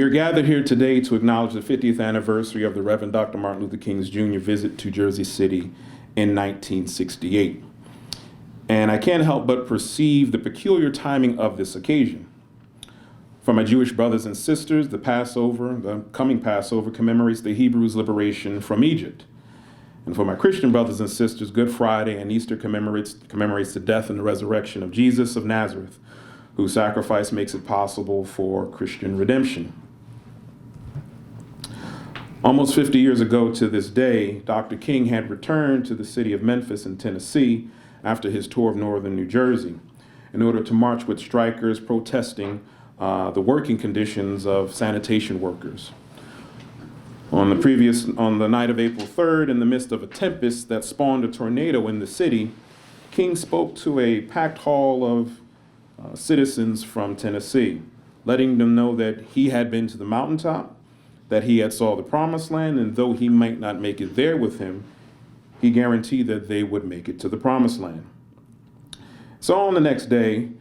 are gathered here today to acknowledge the 50th anniversary of the Reverend Dr. Martin Luther King's Jr. visit to Jersey City in 1968. And I can't help but perceive the peculiar timing of this occasion. For my Jewish brothers and sisters, the coming Passover commemorates the Hebrews' liberation from Egypt. And for my Christian brothers and sisters, Good Friday and Easter commemorates the death and the resurrection of Jesus of Nazareth, whose sacrifice makes it possible for Christian redemption. Almost 50 years ago to this day, Dr. King had returned to the city of Memphis in Tennessee after his tour of northern New Jersey in order to march with strikers protesting the working conditions of sanitation workers. On the night of April 3rd, in the midst of a tempest that spawned a tornado in the city, King spoke to a packed hall of citizens from Tennessee, letting them know that he had been to the mountaintop, that he had saw the promised land, and though he might not make it there with him, he guaranteed that they would make it to the promised land. So on the next day,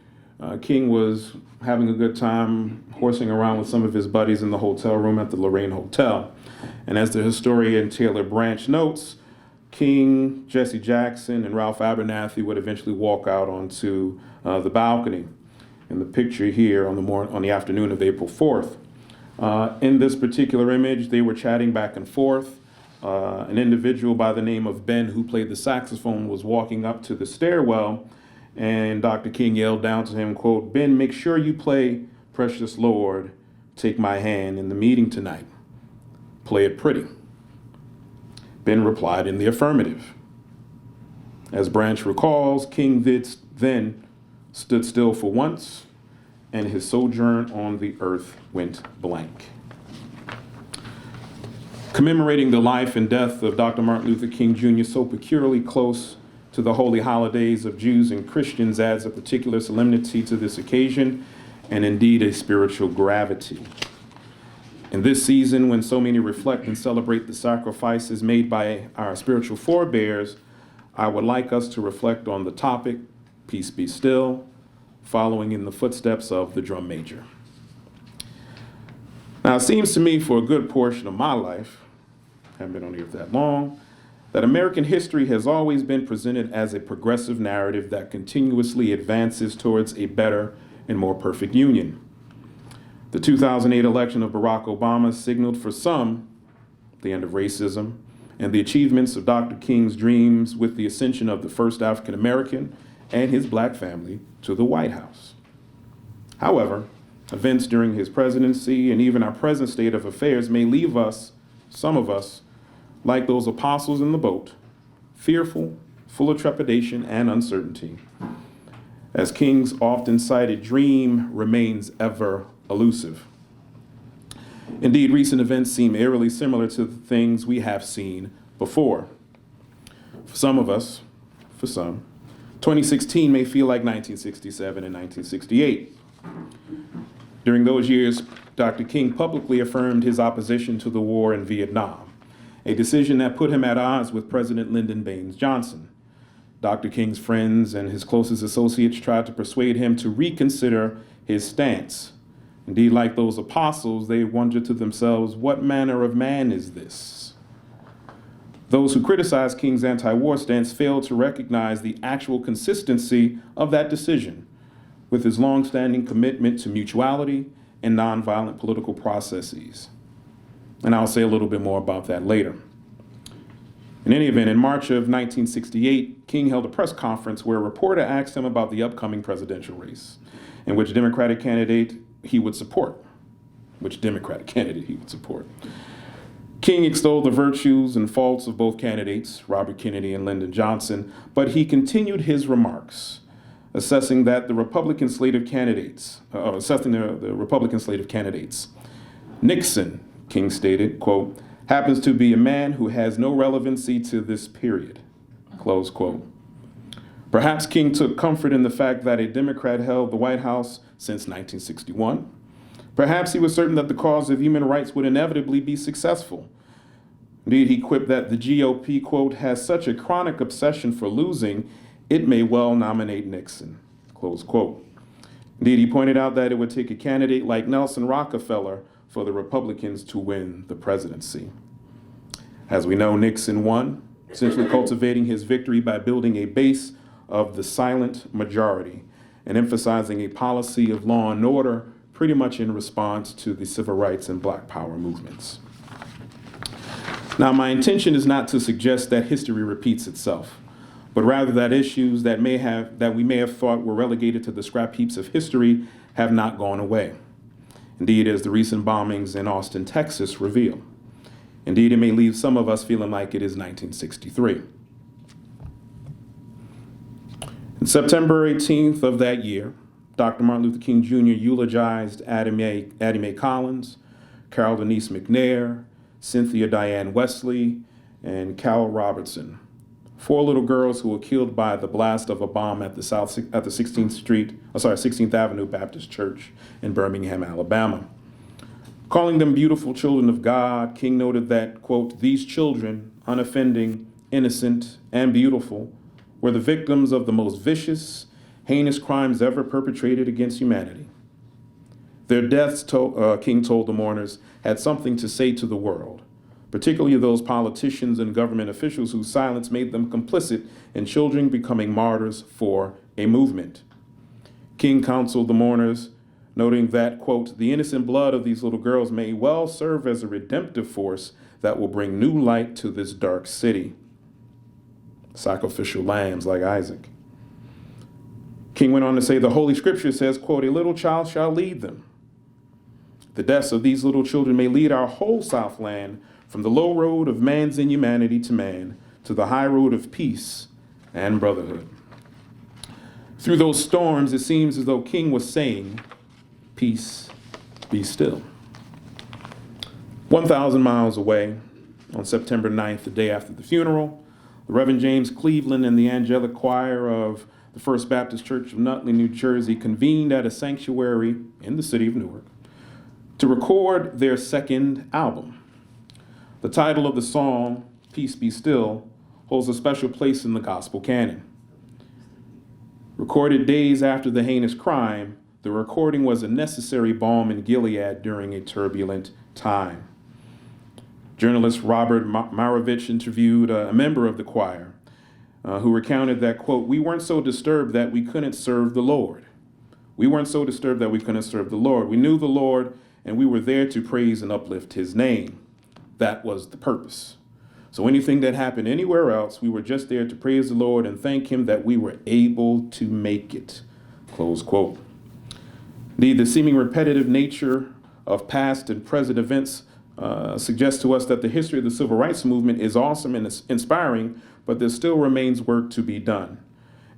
King was having a good time horsing around with some of his buddies in the hotel room at the Lorraine Hotel. And as the historian Taylor Branch notes, King, Jesse Jackson, and Ralph Abernathy would eventually walk out onto the balcony. In the picture here on the afternoon of April 4th. In this particular image, they were chatting back and forth. An individual by the name of Ben, who played the saxophone, was walking up to the stairwell, and Dr. King yelled down to him, quote, "Ben, make sure you play Precious Lord, Take My Hand in the meeting tonight. Play it pretty." Ben replied in the affirmative. As Branch recalls, King then stood still for once, and his sojourn on the earth went blank. Commemorating the life and death of Dr. Martin Luther King Jr. so peculiarly close to the holy holidays of Jews and Christians adds a particular solemnity to this occasion, and indeed a spiritual gravity. In this season, when so many reflect and celebrate the sacrifices made by our spiritual forebears, I would like us to reflect on the topic, Peace Be Still, following in the footsteps of the drum major. Now, it seems to me for a good portion of my life, haven't been on the earth that long, that American history has always been presented as a progressive narrative that continuously advances towards a better and more perfect union. The 2008 election of Barack Obama signaled for some the end of racism and the achievements of Dr. King's dreams with the ascension of the first African American and his black family to the White House. However, events during his presidency and even our present state of affairs may leave us, some of us, like those apostles in the boat, fearful, full of trepidation and uncertainty. As King's often cited dream remains ever elusive. Indeed, recent events seem eerily similar to the things we have seen before. For some, 2016 may feel like 1967 and 1968. During those years, Dr. King publicly affirmed his opposition to the war in Vietnam, a decision that put him at odds with President Lyndon Baines Johnson. Dr. King's friends and his closest associates tried to persuade him to reconsider his stance. Indeed, like those apostles, they wondered to themselves, what manner of man is this? Those who criticized King's anti-war stance failed to recognize the actual consistency of that decision with his long-standing commitment to mutuality and nonviolent political processes. And I'll say a little bit more about that later. In any event, in March of 1968, King held a press conference where a reporter asked him about the upcoming presidential race and which Democratic candidate he would support. King extolled the virtues and faults of both candidates, Robert Kennedy and Lyndon Johnson, but he continued his remarks, assessing the Republican slate of candidates. Nixon, King stated, quote, happens to be a man who has no relevancy to this period, close quote. Perhaps King took comfort in the fact that a Democrat held the White House since 1961. Perhaps he was certain that the cause of human rights would inevitably be successful. Indeed, he quipped that the GOP, quote, has such a chronic obsession for losing, it may well nominate Nixon, close quote. Indeed, he pointed out that it would take a candidate like Nelson Rockefeller for the Republicans to win the presidency. As we know, Nixon won, essentially cultivating his victory by building a base of the silent majority and emphasizing a policy of law and order pretty much in response to the civil rights and Black Power movements. Now, my intention is not to suggest that history repeats itself, but rather that issues that we may have thought were relegated to the scrap heaps of history have not gone away. Indeed, as the recent bombings in Austin, Texas reveal. Indeed, it may leave some of us feeling like it is 1963. On September 18th of that year, Dr. Martin Luther King Jr. eulogized Addie Mae Collins, Carol Denise McNair, Cynthia Diane Wesley, and Cal Robertson, 4 little girls who were killed by the blast of a bomb at the 16th Avenue Baptist Church in Birmingham, Alabama. Calling them beautiful children of God, King noted that, quote, "These children, unoffending, innocent, and beautiful, were the victims of the most vicious, heinous crimes ever perpetrated against humanity. Their deaths," King told the mourners, "had something to say to the world, particularly those politicians and government officials whose silence made them complicit in children becoming martyrs for a movement." King counseled the mourners, noting that, quote, "The innocent blood of these little girls may well serve as a redemptive force that will bring new light to this dark city." Sacrificial lambs like Isaac. King went on to say, "The Holy Scripture says, quote, 'A little child shall lead them.' The deaths of these little children may lead our whole Southland from the low road of man's inhumanity to man to the high road of peace and brotherhood." Through those storms, it seems as though King was saying, "Peace, be still." 1,000 miles away, on September 9th, the day after the funeral, the Reverend James Cleveland and the angelic choir of the First Baptist Church of Nutley, New Jersey, convened at a sanctuary in the city of Newark to record their second album. The title of the song, "Peace Be Still," holds a special place in the gospel canon. Recorded days after the heinous crime, the recording was a necessary balm in Gilead during a turbulent time. Journalist Robert Marovich interviewed a member of the choir who recounted that, quote, "We weren't so disturbed that we couldn't serve the Lord. We weren't so disturbed that we couldn't serve the Lord. We knew the Lord, and we were there to praise and uplift his name. That was the purpose. So anything that happened anywhere else, we were just there to praise the Lord and thank him that we were able to make it," close quote. Indeed, the seeming repetitive nature of past and present events suggests to us that the history of the civil rights movement is awesome and inspiring, but there still remains work to be done.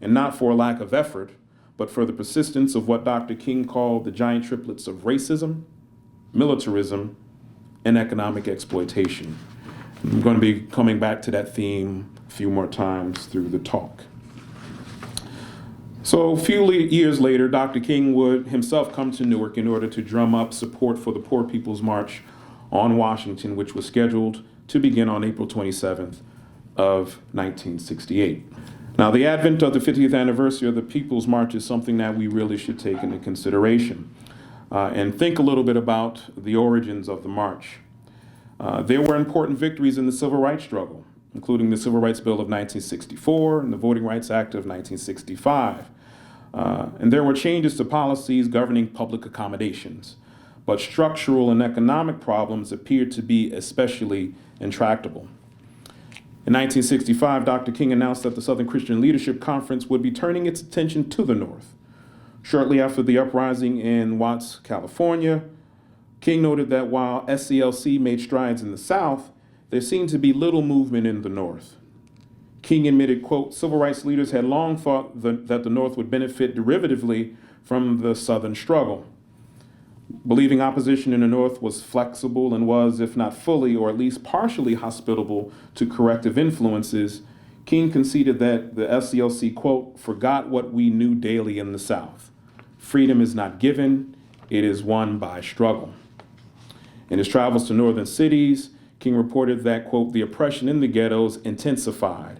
And not for a lack of effort, but for the persistence of what Dr. King called the giant triplets of racism, militarism, and economic exploitation. I'm going to be coming back to that theme a few more times through the talk. So a few years later, Dr. King would himself come to Newark in order to drum up support for the Poor People's March on Washington, which was scheduled to begin on April 27th of 1968. Now, the advent of the 50th anniversary of the People's March is something that we really should take into consideration and think a little bit about the origins of the march. There were important victories in the civil rights struggle, including the Civil Rights Bill of 1964 and the Voting Rights Act of 1965. And there were changes to policies governing public accommodations, but structural and economic problems appeared to be especially intractable. In 1965, Dr. King announced that the Southern Christian Leadership Conference would be turning its attention to the North. Shortly after the uprising in Watts, California, King noted that while SCLC made strides in the South, there seemed to be little movement in the North. King admitted, quote, "Civil rights leaders had long thought that the North would benefit derivatively from the Southern struggle. Believing opposition in the North was flexible and was, if not fully or at least partially hospitable to corrective influences, King conceded that the SCLC, quote, forgot what we knew daily in the South. Freedom is not given, it is won by struggle." In his travels to northern cities, King reported that, quote, "the oppression in the ghettos intensified.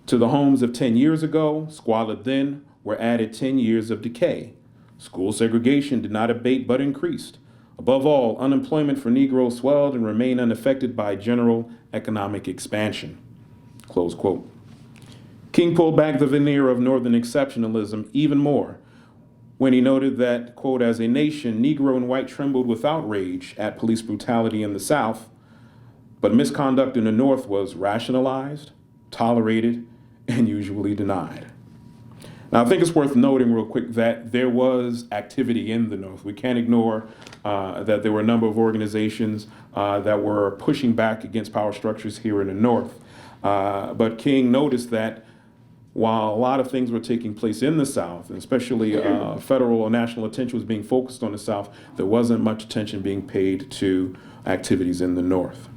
To the homes of 10 years ago, squalid then, were added 10 years of decay. School segregation did not abate but increased. Above all, unemployment for Negroes swelled and remained unaffected by general economic expansion. Close quote. King pulled back the veneer of Northern exceptionalism even more when he noted that, quote, as a nation, Negro and white trembled with outrage at police brutality in the South, but misconduct in the North was rationalized, tolerated, and usually denied. Now, I think it's worth noting real quick that there was activity in the North. We can't ignore that there were a number of organizations that were pushing back against power structures here in the North. But King noticed that while a lot of things were taking place in the South, and especially federal or national attention was being focused on the South, there wasn't much attention being paid to activities in the North.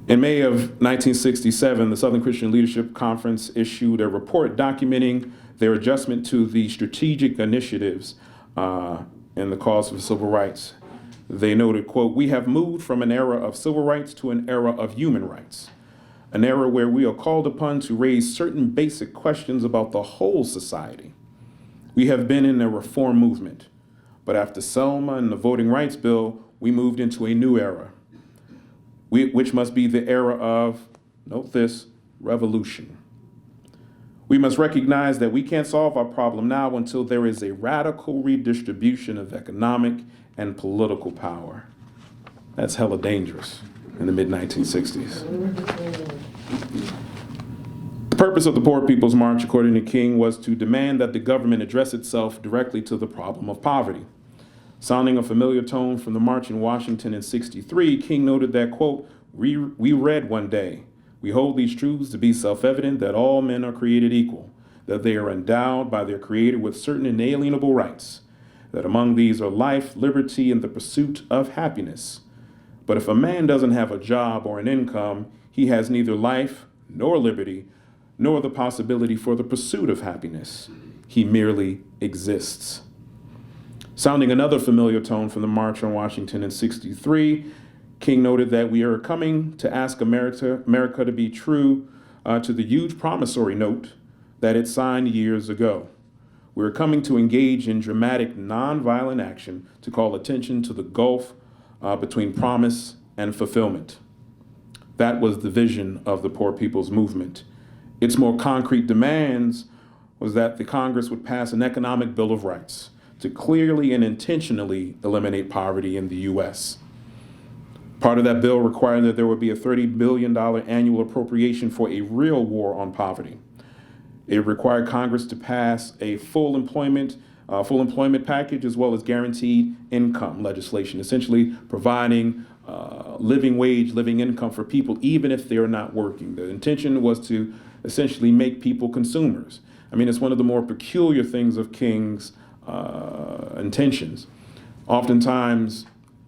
In May of 1967, the Southern Christian Leadership Conference issued a report documenting their adjustment to the strategic initiatives in the cause for civil rights. They noted, quote, we have moved from an era of civil rights to an era of human rights, an era where we are called upon to raise certain basic questions about the whole society. We have been in a reform movement, but after Selma and the Voting Rights Bill, we moved into a new era, which must be the era of, note this, revolution. We must recognize that we can't solve our problem now until there is a radical redistribution of economic and political power. That's hella dangerous in the mid-1960s. The purpose of the Poor People's March, according to King, was to demand that the government address itself directly to the problem of poverty. Sounding a familiar tone from the march in Washington in '63, King noted that, quote, we read one day, we hold these truths to be self-evident that all men are created equal, that they are endowed by their Creator with certain inalienable rights, that among these are life, liberty, and the pursuit of happiness. But if a man doesn't have a job or an income, he has neither life nor liberty, nor the possibility for the pursuit of happiness. He merely exists. Sounding another familiar tone from the March on Washington in '63, King noted that we are coming to ask America to be true to the huge promissory note that it signed years ago. We're coming to engage in dramatic nonviolent action to call attention to the gulf between promise and fulfillment. That was the vision of the Poor People's Movement. Its more concrete demands was that the Congress would pass an economic Bill of Rights to clearly and intentionally eliminate poverty in the U.S. Part of that bill required that there would be a $30 billion annual appropriation for a real war on poverty. It required Congress to pass a full employment package as well as guaranteed income legislation, essentially providing living wage, living income for people even if they're not working. The intention was to essentially make people consumers. I mean, it's one of the more peculiar things of King's intentions. Oftentimes,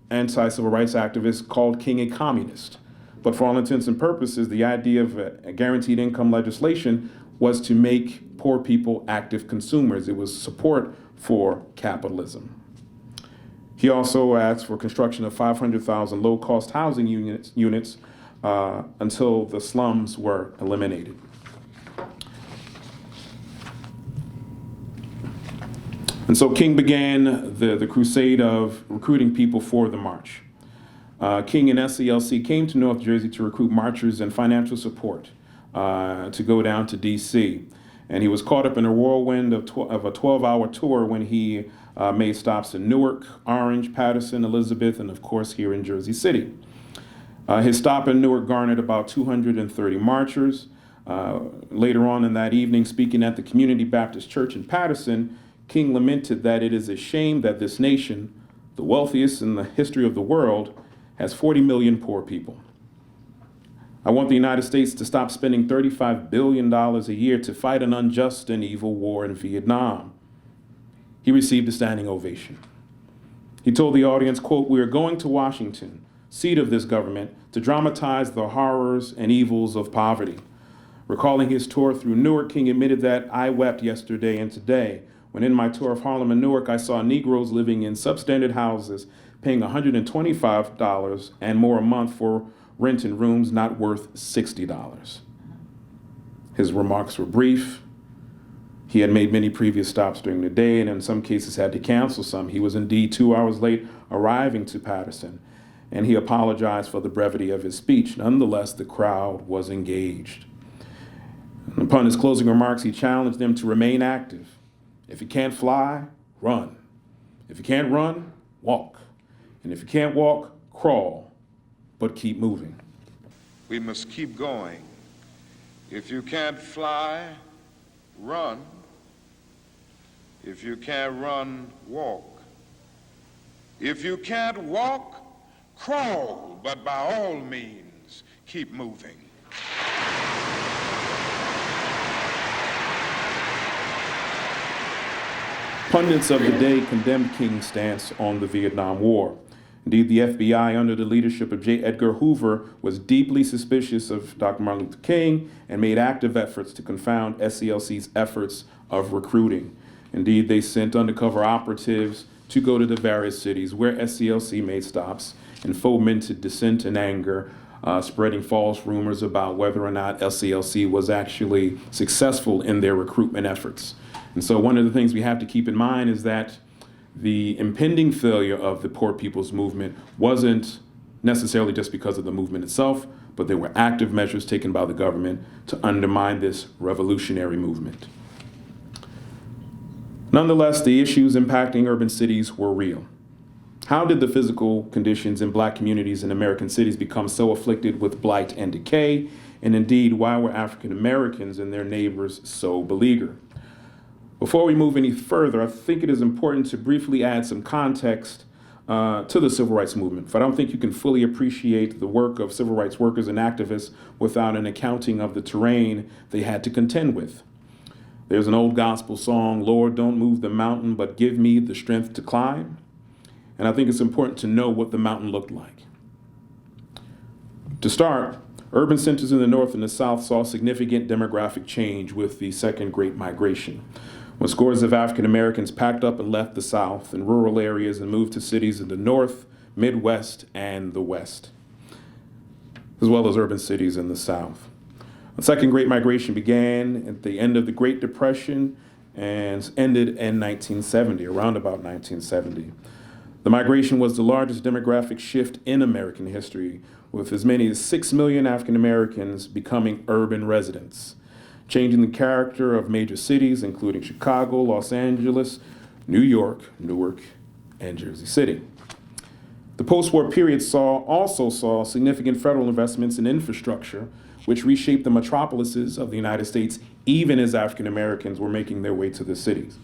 anti-civil rights activists called King a communist. But for all intents and purposes, the idea of a guaranteed income legislation was to make poor people active consumers. It was support for capitalism. He also asked for construction of 500,000 low-cost housing units until the slums were eliminated. And so King began the crusade of recruiting people for the march. King and SCLC came to North Jersey to recruit marchers and financial support to go down to D.C. And he was caught up in a whirlwind of a 12-hour tour when he made stops in Newark, Orange, Patterson, Elizabeth, and of course here in Jersey City. His stop in Newark garnered about 230 marchers. Later on in that evening, speaking at the Community Baptist Church in Patterson, King lamented that it is a shame that this nation, the wealthiest in the history of the world, has 40 million poor people. I want the United States to stop spending $35 billion a year to fight an unjust and evil war in Vietnam. He received a standing ovation. He told the audience, quote, we are going to Washington, seat of this government, to dramatize the horrors and evils of poverty. Recalling his tour through Newark, King admitted that I wept yesterday and today when in my tour of Harlem and Newark, I saw Negroes living in substandard houses, paying $125 and more a month for rent in rooms not worth $60. His remarks were brief, He had made many previous stops during the day and in some cases had to cancel some. He was indeed 2 hours late arriving to Patterson, and he apologized for the brevity of his speech. Nonetheless, the crowd was engaged. And upon his closing remarks, he challenged them to remain active. If you can't fly, run. If you can't run, walk. And if you can't walk, crawl, but keep moving. We must keep going. If you can't fly, run. If you can't run, walk. If you can't walk, crawl, but by all means, keep moving. Pundits of the day condemned King's stance on the Vietnam War. Indeed, the FBI, under the leadership of J. Edgar Hoover, was deeply suspicious of Dr. Martin Luther King and made active efforts to confound SCLC's efforts of recruiting. Indeed, they sent undercover operatives to go to the various cities where SCLC made stops and fomented dissent and anger, spreading false rumors about whether or not SCLC was actually successful in their recruitment efforts. And so one of the things we have to keep in mind is that the impending failure of the Poor People's Movement wasn't necessarily just because of the movement itself, but there were active measures taken by the government to undermine this revolutionary movement. Nonetheless, the issues impacting urban cities were real. How did the physical conditions in Black communities in American cities become so afflicted with blight and decay? And indeed, why were African Americans and their neighbors so beleaguered? Before we move any further, I think it is important to briefly add some context to the civil rights movement. For I don't think you can fully appreciate the work of civil rights workers and activists without an accounting of the terrain they had to contend with. There's an old gospel song, "Lord, don't move the mountain, but give me the strength to climb." And I think it's important to know what the mountain looked like. To start, urban centers in the North and the South saw significant demographic change with the Second Great Migration, when scores of African Americans packed up and left the South and rural areas and moved to cities in the North, Midwest, and the West, as well as urban cities in the South. The Second Great Migration began at the end of the Great Depression and ended in 1970, around about 1970. The migration was the largest demographic shift in American history, with as many as 6 million African Americans becoming urban residents, changing the character of major cities, including Chicago, Los Angeles, New York, Newark, and Jersey City. The post-war period also saw significant federal investments in infrastructure, which reshaped the metropolises of the United States, even as African Americans were making their way to the cities.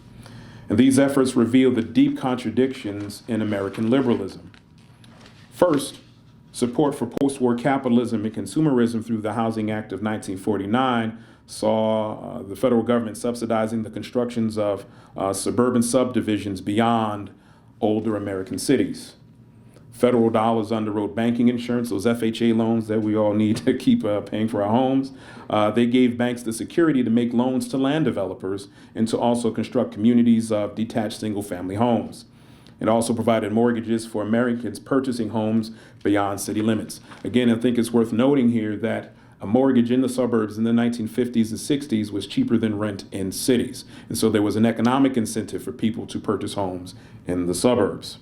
And these efforts reveal the deep contradictions in American liberalism. First, support for post-war capitalism and consumerism through the Housing Act of 1949 saw the federal government subsidizing the constructions of suburban subdivisions beyond older American cities. Federal dollars underwrote banking insurance, those FHA loans that we all need to keep paying for our homes. They gave banks the security to make loans to land developers and to also construct communities of detached single-family homes. It also provided mortgages for Americans purchasing homes beyond city limits. Again, I think it's worth noting here that a mortgage in the suburbs in the 1950s and 60s was cheaper than rent in cities. And so there was an economic incentive for people to purchase homes in the suburbs.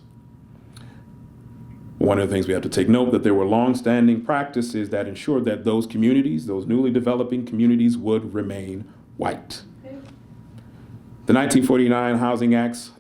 One of the things we have to take note that there were long-standing practices that ensured that those communities, those newly developing communities, would remain white. The 1949 Housing Act's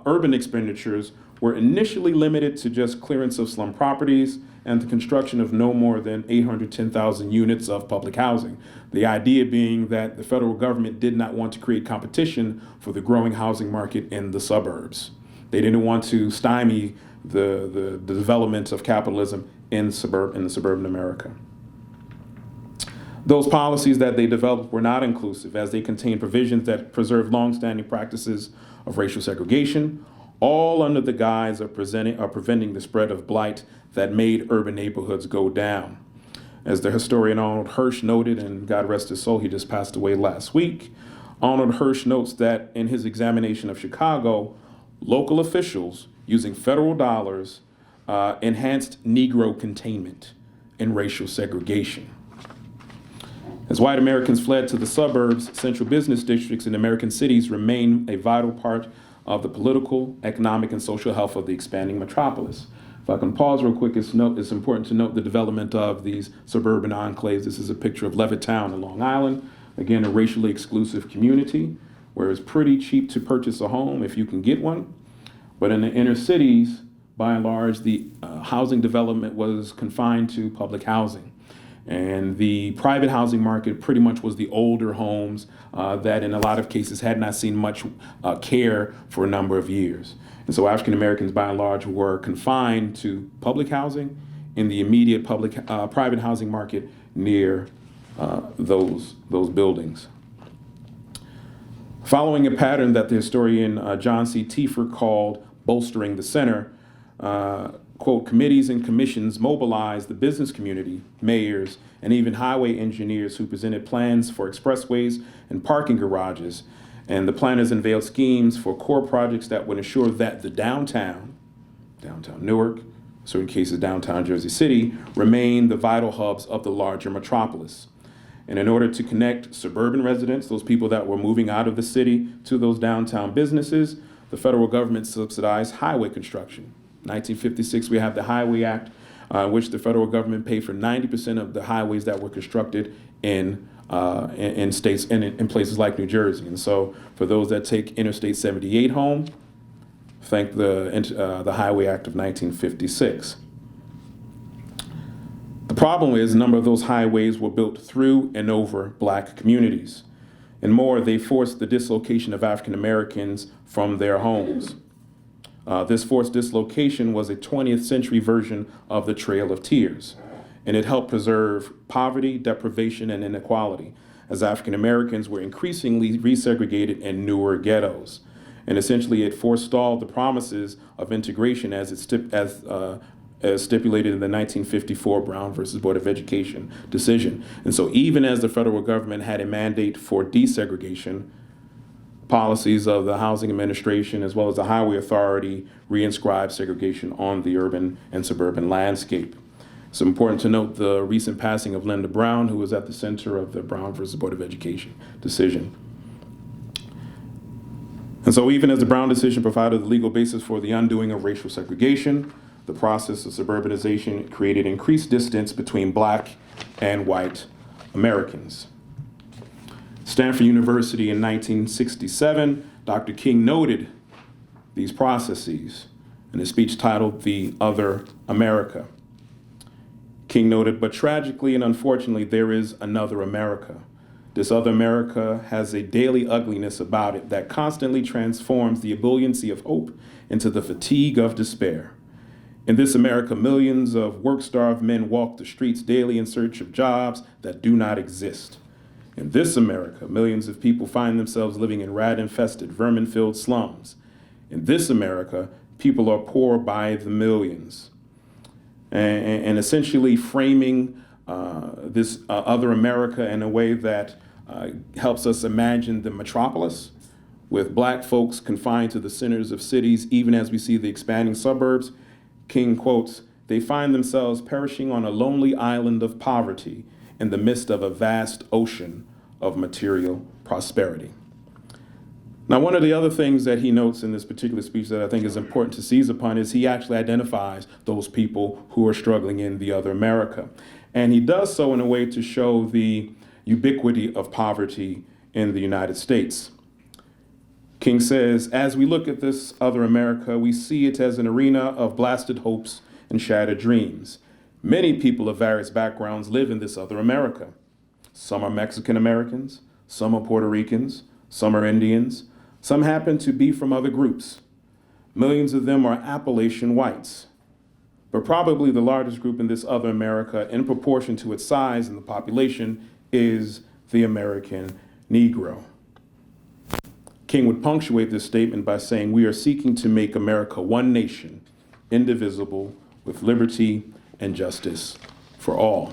urban expenditures were initially limited to just clearance of slum properties and the construction of no more than 810,000 units of public housing. The idea being that the federal government did not want to create competition for the growing housing market in the suburbs. They didn't want to stymie the development of capitalism in suburban America. Those policies that they developed were not inclusive, as they contained provisions that preserved longstanding practices of racial segregation, all under the guise of preventing the spread of blight that made urban neighborhoods go down. As the historian Arnold Hirsch noted, and God rest his soul, he just passed away last week, Arnold Hirsch notes that in his examination of Chicago, local officials using federal dollars enhanced Negro containment and racial segregation. As white Americans fled to the suburbs, central business districts in American cities remain a vital part of the political, economic, and social health of the expanding metropolis. If I can pause real quick, it's important to note the development of these suburban enclaves. This is a picture of Levittown in Long Island. Again, a racially exclusive community where it's pretty cheap to purchase a home if you can get one. But in the inner cities, by and large, the housing development was confined to public housing. And the private housing market pretty much was the older homes that in a lot of cases had not seen much care for a number of years. And so African Americans by and large were confined to public housing in the immediate private housing market near those buildings. Following a pattern that the historian John C. Tiefer called bolstering the center, quote, committees and commissions mobilized the business community, mayors, and even highway engineers who presented plans for expressways and parking garages. And the planners unveiled schemes for core projects that would ensure that the downtown Newark, in certain cases downtown Jersey City, remain the vital hubs of the larger metropolis. And in order to connect suburban residents, those people that were moving out of the city, to those downtown businesses, the federal government subsidized highway construction. 1956, we have the Highway Act, which the federal government paid for 90% of the highways that were constructed in states in places like New Jersey. And so, for those that take Interstate 78 home, thank the Highway Act of 1956. The problem is a number of those highways were built through and over Black communities. And more, they forced the dislocation of African Americans from their homes. This forced dislocation was a 20th century version of the Trail of Tears, and it helped preserve poverty, deprivation, and inequality, as African Americans were increasingly resegregated in newer ghettos. And essentially, it forestalled the promises of integration as stipulated in the 1954 Brown versus Board of Education decision. And so even as the federal government had a mandate for desegregation, policies of the Housing Administration as well as the Highway Authority reinscribed segregation on the urban and suburban landscape. It's important to note the recent passing of Linda Brown, who was at the center of the Brown versus Board of Education decision. And so even as the Brown decision provided the legal basis for the undoing of racial segregation, the process of suburbanization created increased distance between Black and white Americans. Stanford University in 1967, Dr. King noted these processes in a speech titled The Other America. King noted, but tragically and unfortunately, there is another America. This other America has a daily ugliness about it that constantly transforms the ebulliency of hope into the fatigue of despair. In this America, millions of work-starved men walk the streets daily in search of jobs that do not exist. In this America, millions of people find themselves living in rat-infested, vermin-filled slums. In this America, people are poor by the millions. And essentially framing this other America in a way that helps us imagine the metropolis with Black folks confined to the centers of cities, even as we see the expanding suburbs. King quotes, "They find themselves perishing on a lonely island of poverty in the midst of a vast ocean of material prosperity." Now, one of the other things that he notes in this particular speech that I think is important to seize upon is he actually identifies those people who are struggling in the other America. And he does so in a way to show the ubiquity of poverty in the United States. King says, as we look at this other America, we see it as an arena of blasted hopes and shattered dreams. Many people of various backgrounds live in this other America. Some are Mexican Americans, some are Puerto Ricans, some are Indians, some happen to be from other groups. Millions of them are Appalachian whites. But probably the largest group in this other America, in proportion to its size in the population, is the American Negro. King would punctuate this statement by saying, "We are seeking to make America one nation, indivisible, with liberty and justice for all."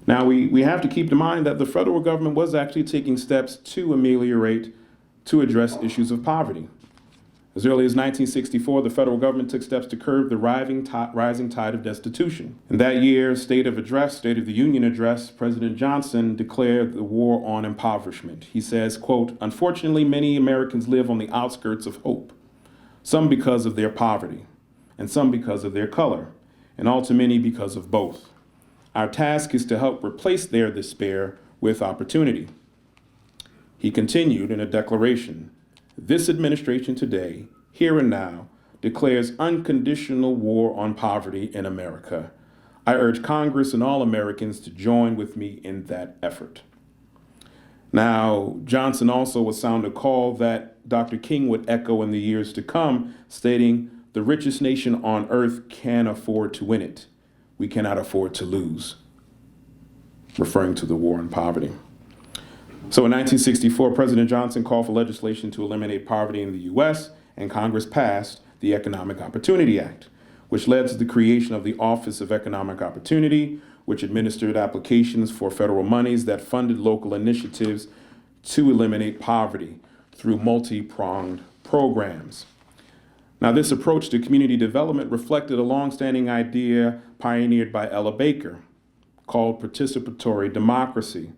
Now, we have to keep in mind that the federal government was actually taking steps to address issues of poverty. As early as 1964, the federal government took steps to curb the rising tide of destitution. In that year's State of the Union address, President Johnson declared the war on impoverishment. He says, quote, "Unfortunately, many Americans live on the outskirts of hope, some because of their poverty, and some because of their color, and all too many because of both. Our task is to help replace their despair with opportunity." He continued in a declaration, "This administration today, here and now, declares unconditional war on poverty in America. I urge Congress and all Americans to join with me in that effort." Now, Johnson also would sound a call that Dr. King would echo in the years to come, stating, "The richest nation on earth can afford to win it. We cannot afford to lose," referring to the war on poverty. So in 1964, President Johnson called for legislation to eliminate poverty in the U.S., and Congress passed the Economic Opportunity Act, which led to the creation of the Office of Economic Opportunity, which administered applications for federal monies that funded local initiatives to eliminate poverty through multi-pronged programs. Now, this approach to community development reflected a longstanding idea pioneered by Ella Baker called participatory democracy.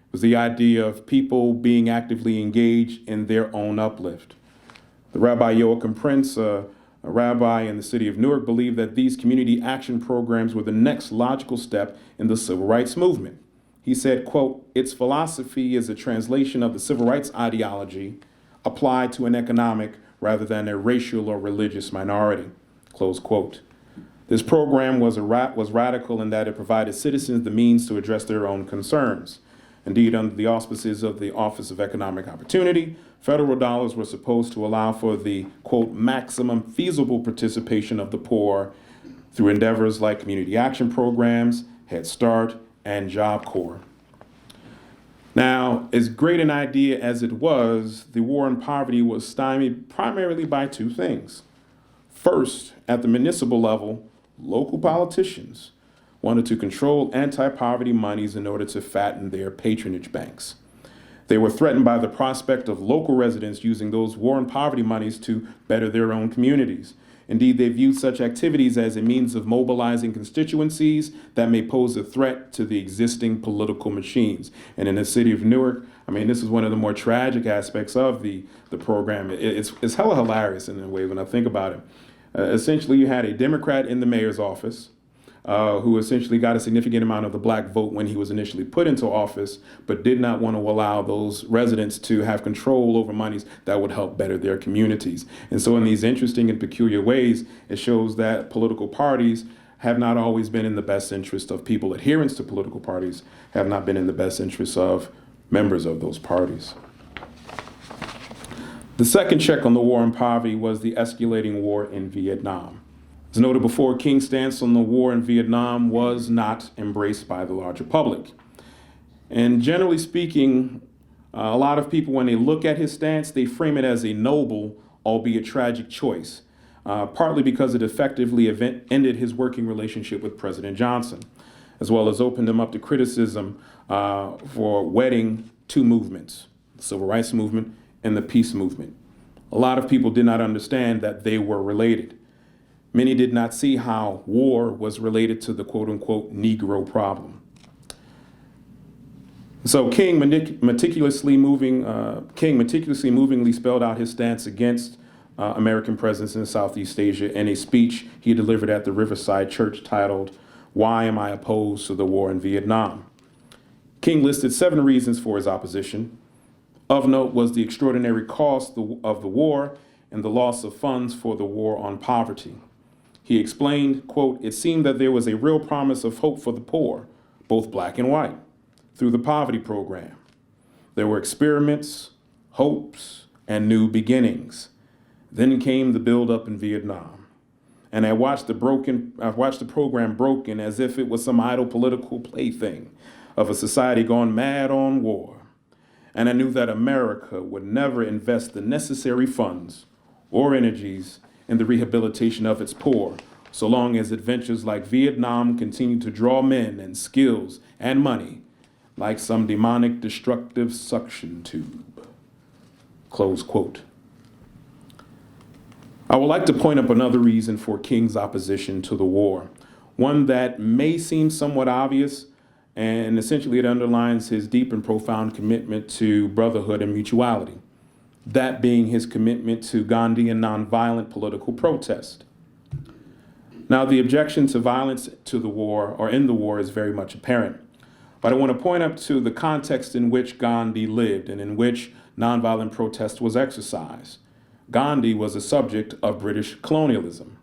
It was the idea of people being actively engaged in their own uplift. The Rabbi Joachim Prince, a rabbi in the city of Newark, believed that these community action programs were the next logical step in the civil rights movement. He said, quote, "Its philosophy is a translation of the civil rights ideology applied to an economic rather than a racial or religious minority," close quote. This program was radical in that it provided citizens the means to address their own concerns. Indeed, under the auspices of the Office of Economic Opportunity, federal dollars were supposed to allow for the, quote, "maximum feasible participation of the poor" through endeavors like community action programs, Head Start, and Job Corps. Now, as great an idea as it was, the war on poverty was stymied primarily by two things. First, at the municipal level, local politicians wanted to control anti-poverty monies in order to fatten their patronage banks. They were threatened by the prospect of local residents using those war on poverty monies to better their own communities. Indeed, they viewed such activities as a means of mobilizing constituencies that may pose a threat to the existing political machines. And in the city of Newark, I mean, this is one of the more tragic aspects of the program. It's hella hilarious in a way when I think about it. Essentially, you had a Democrat in the mayor's office who essentially got a significant amount of the black vote when he was initially put into office, but did not want to allow those residents to have control over monies that would help better their communities. And so in these interesting and peculiar ways, it shows that political parties have not always been in the best interest of people. Adherents to political parties have not been in the best interest of members of those parties. The second check on the war on poverty was the escalating war in Vietnam. As noted before, King's stance on the war in Vietnam was not embraced by the larger public. And generally speaking, a lot of people, when they look at his stance, they frame it as a noble, albeit tragic choice, partly because it effectively ended his working relationship with President Johnson, as well as opened him up to criticism for wedding two movements, the civil rights movement and the peace movement. A lot of people did not understand that they were related. Many did not see how war was related to the quote-unquote Negro problem. So King meticulously movingly spelled out his stance against American presence in Southeast Asia in a speech he delivered at the Riverside Church titled, "Why Am I Opposed to the War in Vietnam?" King listed 7 reasons for his opposition. Of note was the extraordinary cost of the war and the loss of funds for the war on poverty. He explained, quote, "It seemed that there was a real promise of hope for the poor, both black and white, through the poverty program. There were experiments, hopes, and new beginnings. Then came the buildup in Vietnam. And I watched the program broken as if it was some idle political plaything of a society gone mad on war. And I knew that America would never invest the necessary funds or energies in the rehabilitation of its poor, so long as adventures like Vietnam continue to draw men and skills and money like some demonic destructive suction tube," close quote. I would like to point up another reason for King's opposition to the war, one that may seem somewhat obvious, and essentially it underlines his deep and profound commitment to brotherhood and mutuality, that being his commitment to Gandhian nonviolent political protest. Now, the objection to violence to the war or in the war is very much apparent, but I want to point up to the context in which Gandhi lived and in which nonviolent protest was exercised. Gandhi was a subject of British colonialism,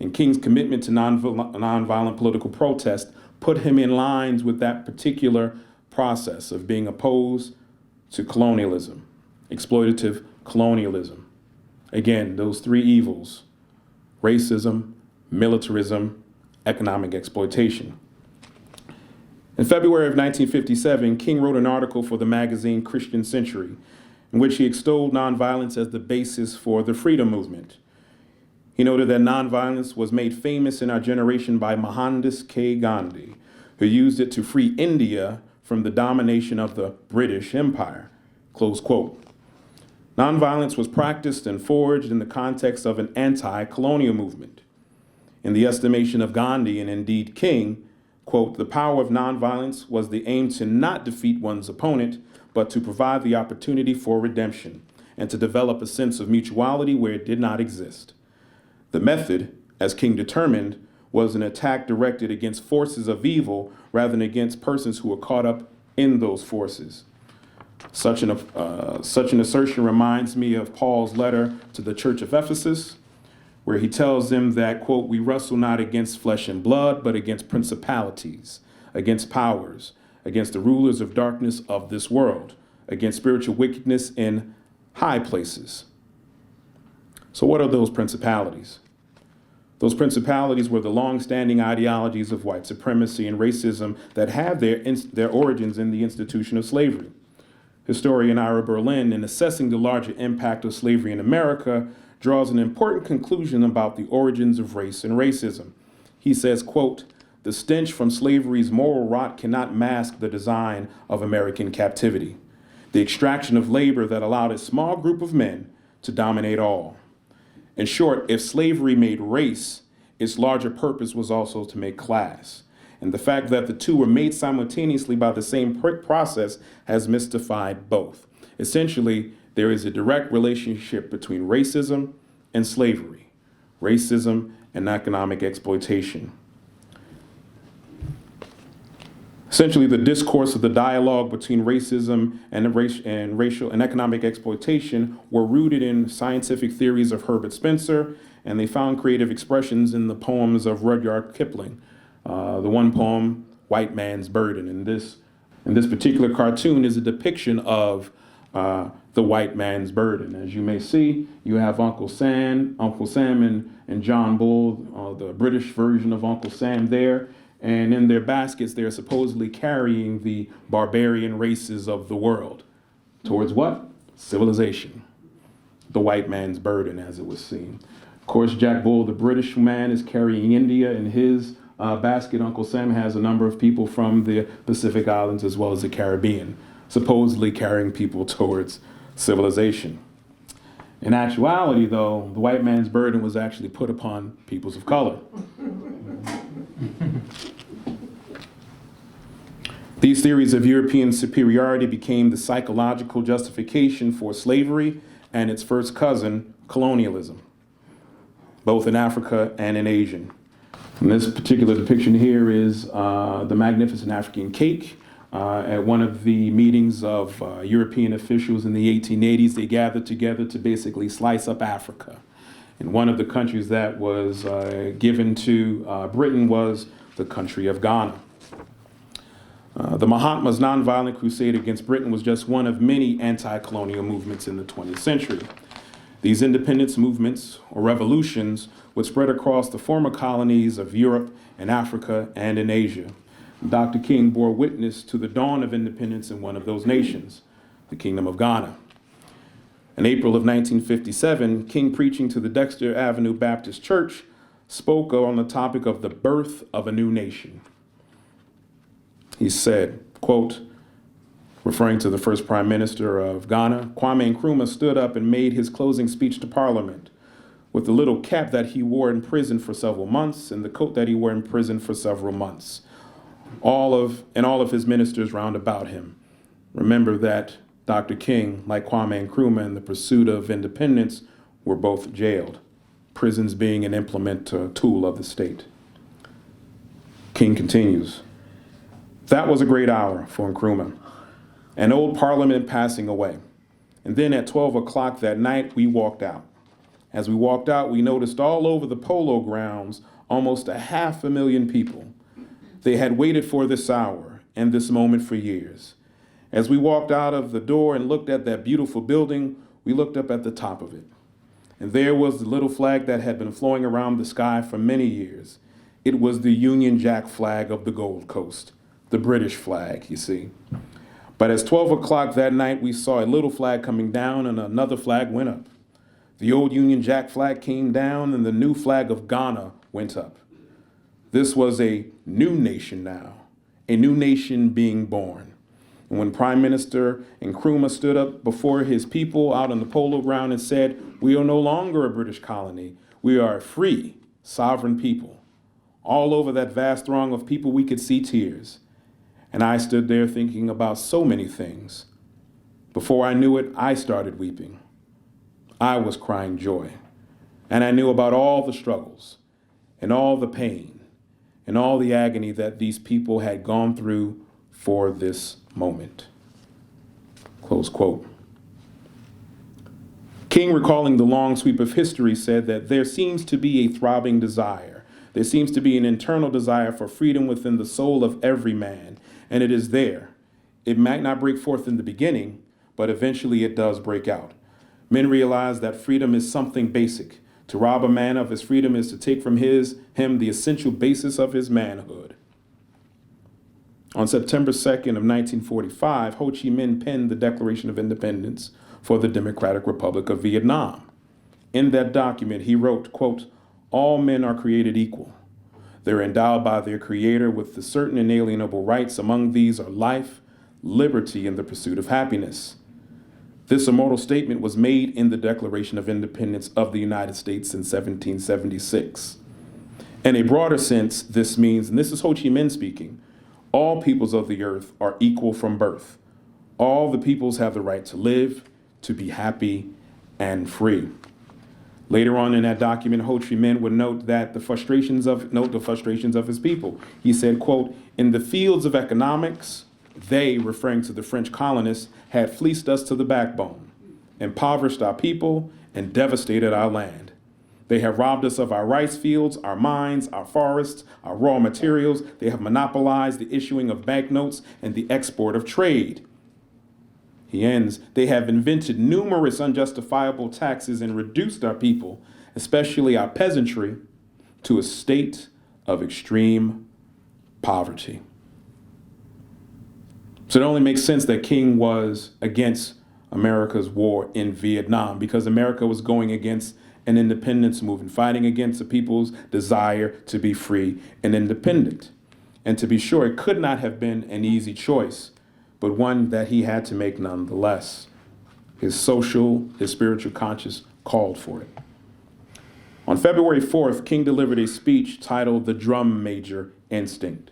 and King's commitment to nonviolent political protest put him in lines with that particular process of being opposed to colonialism, exploitative colonialism. Again, those three evils: racism, militarism, economic exploitation. In February of 1957, King wrote an article for the magazine Christian Century, in which he extolled nonviolence as the basis for the freedom movement. He noted that nonviolence was made famous in our generation by Mohandas K. Gandhi, who used it to free India from the domination of the British Empire, close quote. Nonviolence was practiced and forged in the context of an anti-colonial movement. In the estimation of Gandhi, and indeed King, quote, the power of nonviolence was the aim to not defeat one's opponent, but to provide the opportunity for redemption and to develop a sense of mutuality where it did not exist. The method, as King determined, was an attack directed against forces of evil rather than against persons who were caught up in those forces. Such an assertion reminds me of Paul's letter to the church of Ephesus, where he tells them that, quote, we wrestle not against flesh and blood, but against principalities, against powers, against the rulers of darkness of this world, against spiritual wickedness in high places. So what are those principalities? Those principalities were the long-standing ideologies of white supremacy and racism that have their origins in the institution of slavery. Historian Ira Berlin, in assessing the larger impact of slavery in America, draws an important conclusion about the origins of race and racism. He says, quote, the stench from slavery's moral rot cannot mask the design of American captivity, the extraction of labor that allowed a small group of men to dominate all. In short, if slavery made race, its larger purpose was also to make class. And the fact that the two were made simultaneously by the same process has mystified both. Essentially, there is a direct relationship between racism and slavery, racism and economic exploitation. Essentially, the discourse of the dialogue between racism and racial and economic exploitation were rooted in scientific theories of Herbert Spencer, and they found creative expressions in the poems of Rudyard Kipling. The one poem, White Man's Burden. And this particular cartoon is a depiction of the white man's burden. As you may see, you have Uncle Sam and John Bull, the British version of Uncle Sam there. And in their baskets, they're supposedly carrying the barbarian races of the world. Towards what? Civilization. The white man's burden, as it was seen. Of course, Jack Bull, the British man, is carrying India. In his basket, Uncle Sam has a number of people from the Pacific Islands as well as the Caribbean, supposedly carrying people towards civilization. In actuality, though, the white man's burden was actually put upon peoples of color. These theories of European superiority became the psychological justification for slavery and its first cousin, colonialism, both in Africa and in Asia. And this particular depiction here is the magnificent African cake. At one of the meetings of European officials in the 1880s, they gathered together to basically slice up Africa. And one of the countries that was given to Britain was the country of Ghana. The Mahatma's nonviolent crusade against Britain was just one of many anti-colonial movements in the 20th century. These independence movements, or revolutions, would spread across the former colonies of Europe and Africa and in Asia. Dr. King bore witness to the dawn of independence in one of those nations, the Kingdom of Ghana. In April of 1957, King, preaching to the Dexter Avenue Baptist Church, spoke on the topic of the birth of a new nation. He said, quote, referring to the first Prime Minister of Ghana, Kwame Nkrumah stood up and made his closing speech to Parliament. with the little cap that he wore in prison for several months and the coat that he wore in prison for several months. All of his ministers round about him. Remember that Dr. King, like Kwame Nkrumah in the pursuit of independence, were both jailed, prisons being an tool of the state. King continues, "That was a great hour for Nkrumah, an old parliament passing away. And then at 12 o'clock that night, we walked out. As we walked out, we noticed all over the polo grounds almost 500,000 people. They had waited for this hour and this moment for years. As we walked out of the door and looked at that beautiful building, we looked up at the top of it. And there was the little flag that had been flowing around the sky for many years. It was the Union Jack flag of the Gold Coast, the British flag, you see. But as 12 o'clock that night, we saw a little flag coming down and another flag went up. The old Union Jack flag came down and the new flag of Ghana went up. This was a new nation now, a new nation being born. And when Prime Minister Nkrumah stood up before his people out on the polo ground and said, 'We are no longer a British colony. We are a free, sovereign people.' All over that vast throng of people, we could see tears. And I stood there thinking about so many things. Before I knew it, I started weeping. I was crying joy. And I knew about all the struggles and all the pain and all the agony that these people had gone through for this moment." Close quote. King, recalling the long sweep of history, said that there seems to be a throbbing desire. There seems to be an internal desire for freedom within the soul of every man. And it is there. It might not break forth in the beginning, but eventually it does break out. Men realize that freedom is something basic. To rob a man of his freedom is to take from him the essential basis of his manhood. On September 2nd of 1945, Ho Chi Minh penned the Declaration of Independence for the Democratic Republic of Vietnam. In that document, he wrote, quote, "All men are created equal. They're endowed by their Creator with the certain inalienable rights. Among these are life, liberty, and the pursuit of happiness." This immortal statement was made in the Declaration of Independence of the United States in 1776. In a broader sense, this means, and this is Ho Chi Minh speaking, all peoples of the earth are equal from birth. All the peoples have the right to live, to be happy, and free. Later on in that document, Ho Chi Minh would note the frustrations of his people. He said, quote, "In the fields of economics, they," referring to the French colonists, "had fleeced us to the backbone, impoverished our people, and devastated our land. They have robbed us of our rice fields, our mines, our forests, our raw materials. They have monopolized the issuing of banknotes and the export of trade." He ends, "They have invented numerous unjustifiable taxes and reduced our people, especially our peasantry, to a state of extreme poverty." So it only makes sense that King was against America's war in Vietnam, because America was going against an independence movement, fighting against the people's desire to be free and independent. And to be sure, it could not have been an easy choice, but one that he had to make nonetheless. His social, his spiritual conscience called for it. On February 4th, King delivered a speech titled "The Drum Major Instinct."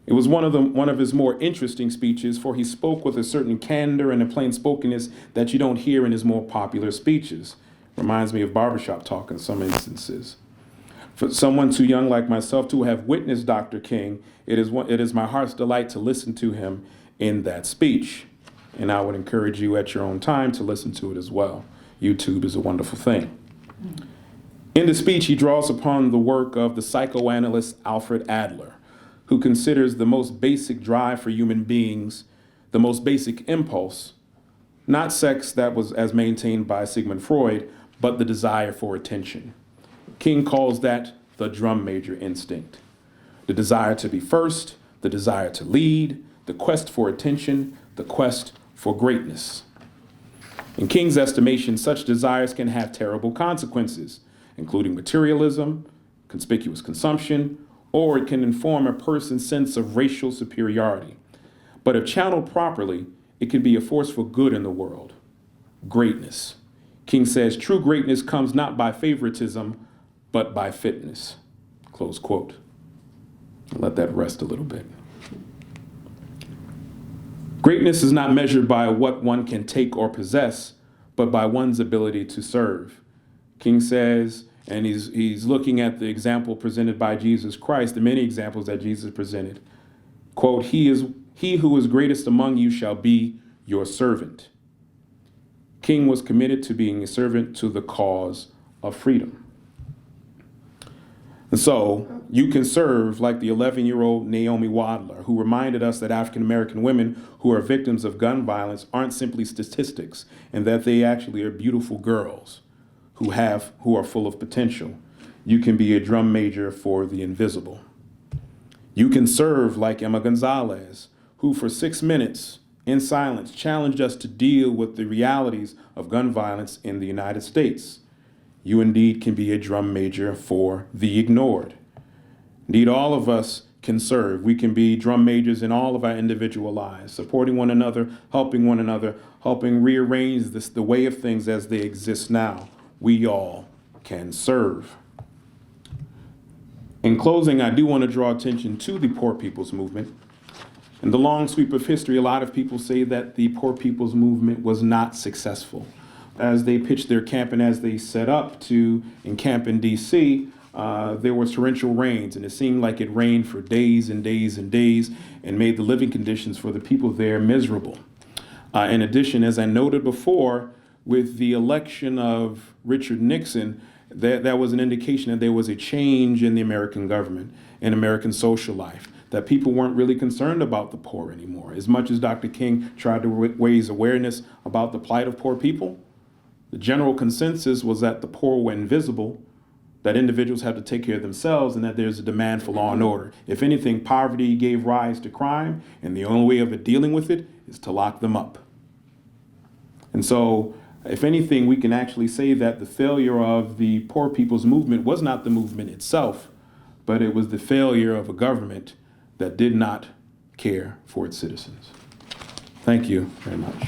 It was one of his more interesting speeches, for he spoke with a certain candor and a plain-spokenness that you don't hear in his more popular speeches. Reminds me of barbershop talk in some instances. For someone too young like myself to have witnessed Dr. King, it is my heart's delight to listen to him in that speech. And I would encourage you at your own time to listen to it as well. YouTube is a wonderful thing. In the speech, he draws upon the work of the psychoanalyst Alfred Adler, who considers the most basic drive for human beings, the most basic impulse, not sex that was as maintained by Sigmund Freud, but the desire for attention. King calls that the drum major instinct. The desire to be first, the desire to lead, the quest for attention, the quest for greatness. In King's estimation, such desires can have terrible consequences, including materialism, conspicuous consumption, or it can inform a person's sense of racial superiority. But if channeled properly, it can be a force for good in the world, greatness, King says, true greatness comes not by favoritism, but by fitness. Close quote. Let that rest a little bit. Greatness is not measured by what one can take or possess, but by one's ability to serve. King says, and he's looking at the example presented by Jesus Christ, the many examples that Jesus presented. Quote, he who is greatest among you shall be your servant. King was committed to being a servant to the cause of freedom. And so you can serve like the 11-year-old Naomi Wadler, who reminded us that African-American women who are victims of gun violence aren't simply statistics, and that they actually are beautiful girls who are full of potential. You can be a drum major for the invisible. You can serve like Emma Gonzalez, who for 6 minutes in silence challenged us to deal with the realities of gun violence in the United States. You indeed can be a drum major for the ignored. Indeed, all of us can serve. We can be drum majors in all of our individual lives, supporting one another, helping rearrange the way of things as they exist now. We all can serve. In closing, I do want to draw attention to the Poor People's Movement. In the long sweep of history, a lot of people say that the Poor People's Movement was not successful. As they pitched their camp and as they set up to encamp in D.C., there were torrential rains, and it seemed like it rained for days and days and days and made the living conditions for the people there miserable. In addition, as I noted before, with the election of Richard Nixon, that was an indication that there was a change in the American government and American social life, that people weren't really concerned about the poor anymore. As much as Dr. King tried to raise awareness about the plight of poor people, the general consensus was that the poor were invisible, that individuals have to take care of themselves, and that there's a demand for law and order. If anything, poverty gave rise to crime, and the only way of dealing with it is to lock them up. And so, if anything, we can actually say that the failure of the Poor People's Movement was not the movement itself, but it was the failure of a government that did not care for its citizens. Thank you very much.